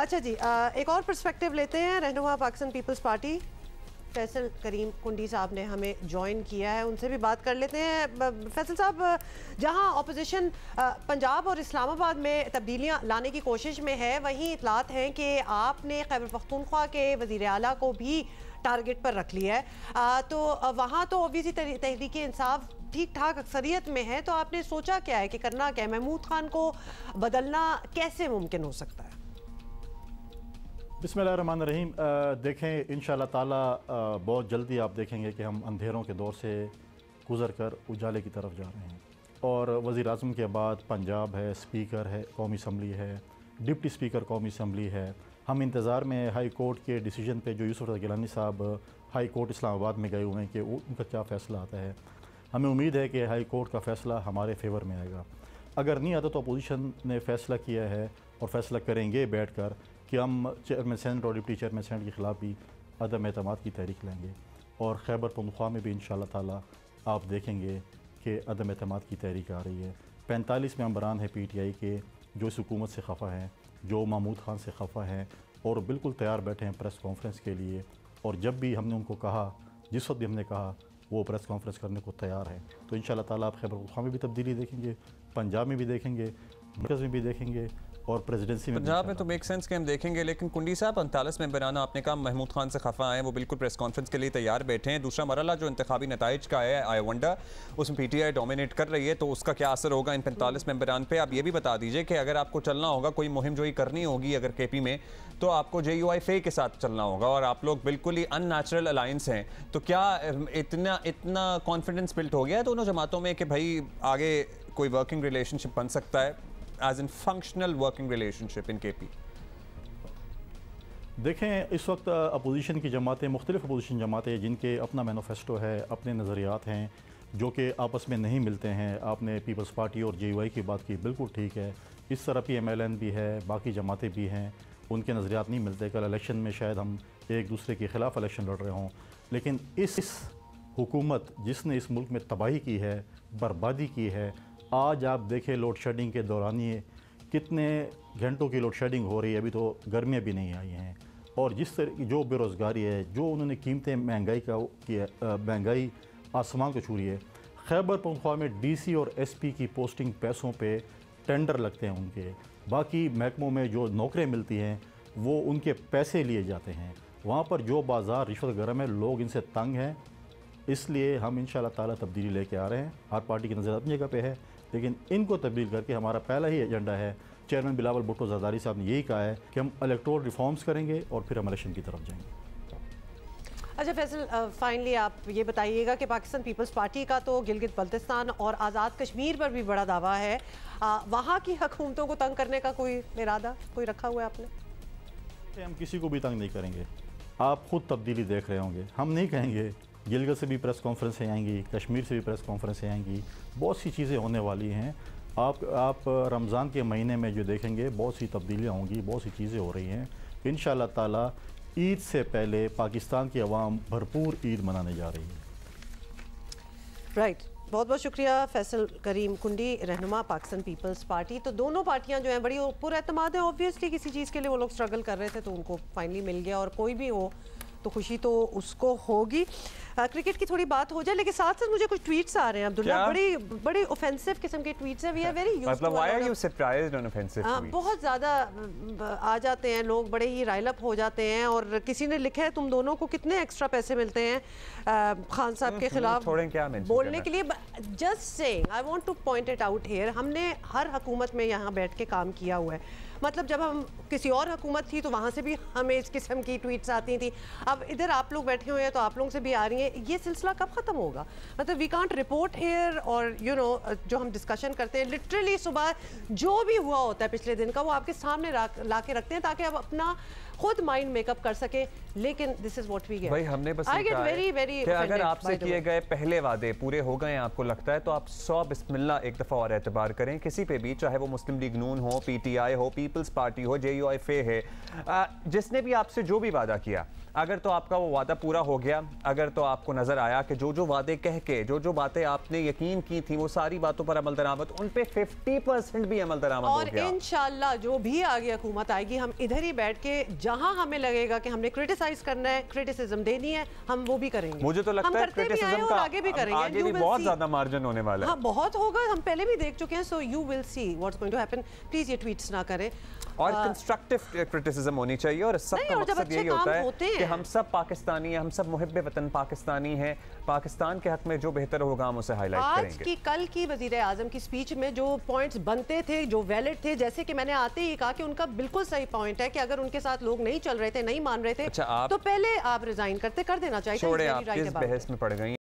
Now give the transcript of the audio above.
अच्छा जी, एक और पर्सपेक्टिव लेते हैं। रहनुमा पाकिस्तान पीपल्स पार्टी फैसल करीम कुंडी साहब ने हमें ज्वाइन किया है, उनसे भी बात कर लेते हैं। फैसल साहब, जहां ऑपोजिशन पंजाब और इस्लामाबाद में तब्दीलियां लाने की कोशिश में है, वहीं इतलात हैं कि आपने खैबर पख्तूनख्वा के वज़ीर आला को भी टारगेट पर रख लिया है। तो वहाँ तो ऑब्वियसली तहरीक इंसाफ ठीक ठाक अक्सरियत में है, तो आपने सोचा क्या है कि करना क्या है? महमूद खान को बदलना कैसे मुमकिन हो सकता है? बिस्मिल्लाहिर्रहमानिर्रहीम। देखें, इंशाअल्लाह ताला बहुत जल्दी आप देखेंगे कि हम अंधेरों के दौर से गुज़र कर उजाले की तरफ जा रहे हैं। और वज़ीर आज़म के बाद पंजाब है, स्पीकर है कौमी असम्बली है, डिप्टी स्पीकर कौमी असम्बली है। हम इंतज़ार में हाई कोर्ट के डिसीजन पे, जो यूसुफ रज़ा गिलानी साहब हाई कोर्ट इस्लामाबाद में गए हुए हैं, कि उनका क्या फ़ैसला आता है। हमें उम्मीद है कि हाई कोर्ट का फ़ैसला हमारे फेवर में आएगा। अगर नहीं आता तो अपोजिशन ने फ़ैसला किया है और फ़ैसला करेंगे बैठ कर कि हम चेयरमैन सेनेट और डिप्टी चेयरमैन सेनेट के ख़िलाफ़ भी अदम एतमाद की तहरीक लेंगे। और खैबर पख्तूनख्वा में भी इंशाअल्लाह ताला आप देखेंगे कि अदम एतमाद की तहरीक आ रही है। 45 मेंबरान हैं PTI के जो इस हुकूमत से खफा हैं, जो महमूद खान से खफा हैं और बिल्कुल तैयार बैठे हैं प्रेस कॉन्फ्रेंस के लिए। और जब भी हमने उनको कहा, जिस वक्त भी हमने कहा, वो प्रेस कॉन्फ्रेंस करने को तैयार है। तो इंशाअल्लाह ताला आप खैबर पख्तूनख्वा में भी तब्दीली देखेंगे, पंजाब में भी देखेंगे, मरकज़ में भी देखेंगे और प्रेसिडेंसी में। पंजाब में तो मेक सेंस कि हम देखेंगे, लेकिन कुंडी साहब 45 मेंबराना आपने कहा महमूद खान से खफा आए, वो बिल्कुल प्रेस कॉन्फ्रेंस के लिए तैयार बैठे हैं। दूसरा मरला जो इंतखाबी नताइज का है, आई वंडर, उसमें PTI डोमिनेट कर रही है, तो उसका क्या असर होगा इन 45 मेंबरान पे? आप ये भी बता दीजिए कि अगर आपको चलना होगा, कोई मुहिम जोई करनी होगी अगर KP में, तो आपको JUI के साथ चलना होगा और आप लोग बिल्कुल ही अननेचुरल अलायंस हैं। तो क्या इतना कॉन्फिडेंस बिल्ट हो गया है दोनों जमातों में कि भाई आगे कोई वर्किंग रिलेशनशिप बन सकता है, as in functional working relationship in KP? देखें, इस वक्त अपोजिशन की जमातें, मुख्तलिफ अपोजिशन जमातें जिनके अपना मैनिफेस्टो है, अपने नज़रियात हैं, जो कि आपस में नहीं मिलते हैं। आपने पीपल्स पार्टी और JUI की बात की, बिल्कुल ठीक है। इस तरह PMLN भी है, बाकी जमातें भी हैं, उनके नज़रियात नहीं मिलते। कल इलेक्शन में शायद हम एक दूसरे के ख़िलाफ़ इलेक्शन लड़ रहे हों, लेकिन इस हुकूमत जिसने इस मुल्क में तबाही की है, बर्बादी की है, आज आप देखें लोड शेडिंग के दौरान ये कितने घंटों की लोड शेडिंग हो रही है, अभी तो गर्मियाँ भी नहीं आई हैं। और जिस तरह की जो बेरोज़गारी है, जो उन्होंने कीमतें महंगाई आसमान को छू रही है। खैबर पख्तूनख्वा में DC और SP की पोस्टिंग पैसों पे टेंडर लगते हैं उनके, बाकी महकमों में जो नौकरियाँ मिलती हैं वो उनके पैसे लिए जाते हैं। वहाँ पर जो बाज़ार रिश्वत गर्म है, लोग इनसे तंग हैं। इसलिए हम इंशाअल्लाह ताला तब्दीली लेके आ रहे हैं। हर पार्टी की नज़र अपनी जगह पे है, लेकिन इनको तब्दील करके हमारा पहला ही एजेंडा है। चेयरमैन बिलावल भुट्टो ज़रदारी साहब ने यही कहा है कि हम इलेक्टोरल रिफॉर्म्स करेंगे और फिर हम इलेक्शन की तरफ जाएंगे। अच्छा फैसल, फाइनली आप ये बताइएगा कि पाकिस्तान पीपल्स पार्टी का तो गिलगित बल्तिस्तान और आज़ाद कश्मीर पर भी बड़ा दावा है, वहाँ की हुकूमतों को तंग करने का कोई इरादा कोई रखा हुआ है आपने? हम किसी को भी तंग नहीं करेंगे। आप खुद तब्दीली देख रहे होंगे, हम नहीं कहेंगे। गिलगित से भी प्रेस कॉन्फ्रेंसें आएंगी, कश्मीर से भी प्रेस कॉन्फ्रेंसें आएंगी, बहुत सी चीज़ें होने वाली हैं। आप रमज़ान के महीने में जो देखेंगे बहुत सी तब्दीलियाँ होंगी, बहुत सी चीज़ें हो रही हैं। इंशाअल्लाह ताला ईद से पहले पाकिस्तान की आवाम भरपूर ईद मनाने जा रही है। राइट, बहुत बहुत शुक्रिया फैसल करीम कुंडी, रहनुमा पाकिस्तान पीपल्स पार्टी। तो दोनों पार्टियां जो हैं बड़ी पुरएतमाद है। ऑब्वियसली किसी चीज़ के लिए वो लोग स्ट्रगल कर रहे थे, तो उनको फाइनली मिल गया, और कोई भी हो तो खुशी तो उसको होगी। क्रिकेट की थोड़ी बात हो जाए, लेकिन साथ साथ मुझे कुछ ट्वीट्स आ रहे हैं अब्दुल्ला, बड़ी ऑफेंसिव किस्म के ट्वीट्स हैं। We are very used to, मतलब why are you surprised on offensive tweets? बहुत ज़्यादा आ जाते हैं लोग, बड़े ही राइल अप हो जाते हैं। और किसी ने लिखा है तुम दोनों को कितने एक्स्ट्रा पैसे मिलते हैं खान साहब के खिलाफ बोलने के लिए। Just saying, I want two point it out here, हमने हर हुकूमत में यहाँ बैठ के काम किया हुआ है। मतलब जब हम किसी और हुकूमत थी तो वहाँ से भी हमें इस किस्म की ट्वीट्स आती थी। अब इधर आप लोग बैठे हुए हैं तो आप लोगों से भी आ रही हैं। ये सिलसिला कब ख़त्म होगा? मतलब वी कांट रिपोर्ट हियर, और यू नो जो हम डिस्कशन करते हैं लिटरली सुबह जो भी हुआ होता है पिछले दिन का, वो आपके सामने ला के रखते हैं ताकि आप अपना खुद माइंड मेकअप कर सके। लेकिन this is what we get. भाई हमने बस आई गेट वेरी वेरी, अगर आपसे किए गए पहले वादे पूरे हो गए आपको लगता है, तो आप 100 बिस्मिल्लाह एक दफ़ा और एतबार करें किसी पे भी, चाहे वो मुस्लिम लीग नून हो, PTI हो, पीपल्स पार्टी हो, JUIFA है, जिसने भी आपसे जो भी वादा किया, अगर तो आपका वो वादा पूरा हो गया, अगर तो आपको नजर आया कि जो जो वादे कह के जो बातें आपने यकीन की थी वो सारी बातों पर अमल दरामद, उन पे 50% भी अमल दरामद हो गया, और इंशाल्लाह जो भी आगे हुकूमत आएगी, हम इधर ही बैठ के जहां हमें लगेगा कि हमने क्रिटिसाइज करना है, क्रिटिसिज्म देनी है, हम वो भी करेंगे। मुझे तो लगता है क्रिटिसिज्म का आगे भी करेंगे, आगे भी बहुत ज्यादा मार्जिन होने वाला है। हाँ, बहुत होगा, हम पहले भी देख चुके हैं। So you will see what's going to happen. Please ये ट्वीट्स ना करें, और कंस्ट्रक्टिव क्रिटिसिज्म होनी चाहिए, और सबका मकसद यही होता है कि हम सब पाकिस्तानी हैं, हम सब मुहिब्बे वतन पाकिस्तानी हैं, पाकिस्तान के हक में जो बेहतर होगा हम उसे हाईलाइट करेंगे। आज की कल की वजीर आजम की स्पीच में जो पॉइंट्स बनते थे, जो वैलिड थे, जैसे कि मैंने आते ही कहा कि उनका बिल्कुल सही पॉइंट है कि अगर उनके साथ लोग नहीं चल रहे थे, नहीं मान रहे थे, तो पहले आप रिजाइन कर देना चाहिए। छोड़े, आप किस बहस में पड़ गई।